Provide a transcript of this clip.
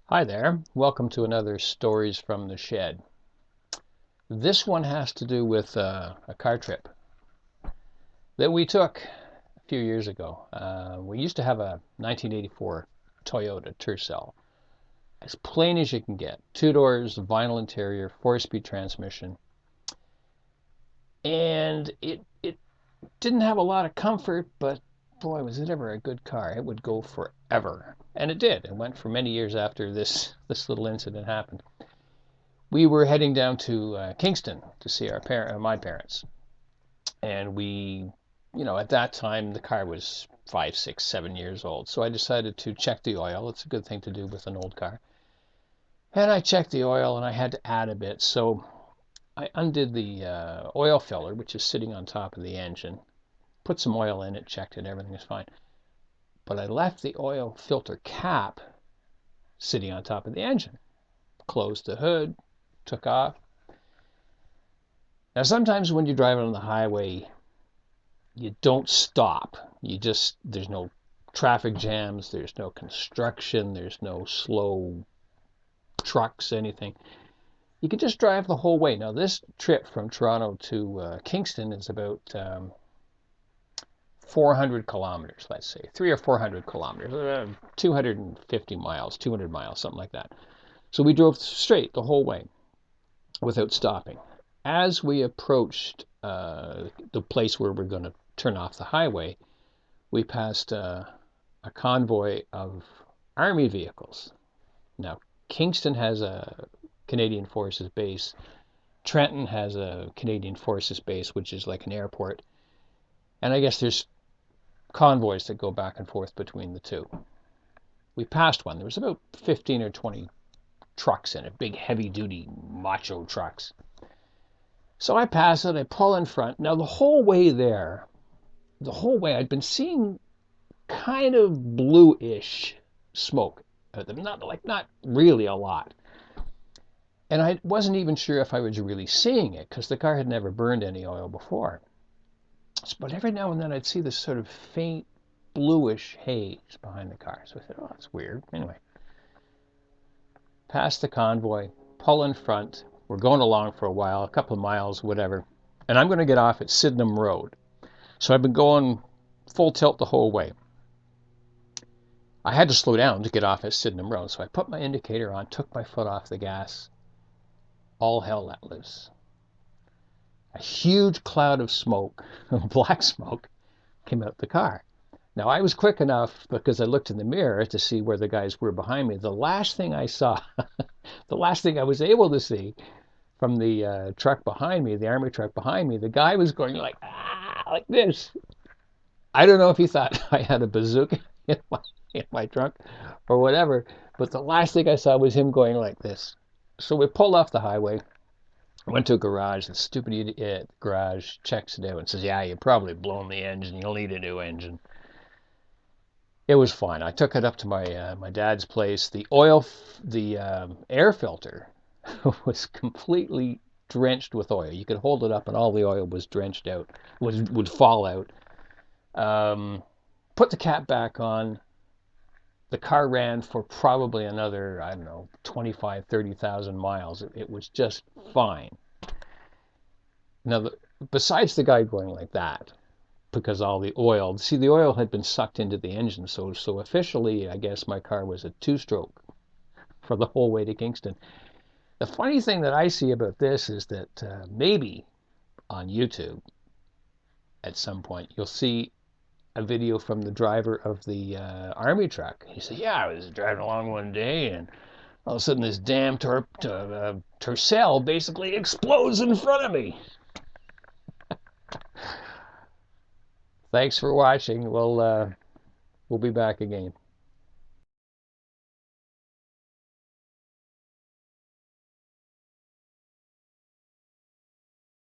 Hi there, welcome to another Stories from the Shed. This one has to do with a car trip that we took a few years ago. We used to have a 1984 Toyota Tercel, as plain as you can get. Two doors, vinyl interior, four-speed transmission. And it didn't have a lot of comfort, but boy, was it ever a good car. It would go forever. And it did. It went for many years after this little incident happened. We were heading down to Kingston to see my parents, and at that time the car was 5, 6, 7 years old. So I decided to check the oil. It's a good thing to do with an old car. And I checked the oil, and I had to add a bit. So I undid the oil filler, which is sitting on top of the engine, put some oil in it, checked it, everything is fine. But I left the oil filter cap sitting on top of the engine. Closed the hood, took off. Now, sometimes when you're driving on the highway, you don't stop. There's no traffic jams, there's no construction, there's no slow trucks, anything. You can just drive the whole way. Now, this trip from Toronto to Kingston is about 400 kilometers, let's say, 300 or 400 kilometers, 250 miles, 200 miles, something like that. So we drove straight the whole way without stopping. As we approached the place where we're going to turn off the highway, we passed a convoy of army vehicles. Now, Kingston has a Canadian Forces base. Trenton has a Canadian Forces base, which is like an airport. And I guess there's convoys that go back and forth between the two. We passed one. There was about 15 or 20 trucks in it, big heavy-duty macho trucks. So I pass it, I pull in front. Now the whole way I'd been seeing kind of bluish smoke out them, not really a lot. And I wasn't even sure if I was really seeing it because the car had never burned any oil before. But every now and then I'd see this sort of faint bluish haze behind the car. So I said, oh, that's weird. Anyway, past the convoy, pull in front. We're going along for a while, a couple of miles, whatever. And I'm going to get off at Sydenham Road. So I've been going full tilt the whole way. I had to slow down to get off at Sydenham Road. So I put my indicator on, took my foot off the gas. All hell let loose. A huge cloud of smoke, black smoke, came out the car. Now, I was quick enough because I looked in the mirror to see where the guys were behind me. The last thing I saw, the last thing I was able to see from the truck behind me, the army truck behind me, the guy was going like this. I don't know if he thought I had a bazooka in my trunk or whatever, but the last thing I saw was him going like this. So we pulled off the highway, went to a garage. The stupid idiot at the garage checks it out and says, yeah, you've probably blown the engine. You'll need a new engine. It was fine. I took it up to my dad's place. The air filter was completely drenched with oil. You could hold it up, and all the oil was drenched out, would fall out. Put the cap back on. The car ran for probably another, I don't know, 25, 30,000 miles. It was just fine. Now, besides the guy going like that, because all the oil had been sucked into the engine. So officially, I guess my car was a two-stroke for the whole way to Kingston. The funny thing that I see about this is that maybe on YouTube at some point you'll see a video from the driver of the army truck. He said, yeah, I was driving along one day and all of a sudden this damn Tercel basically explodes in front of me. Thanks for watching. We'll be back again.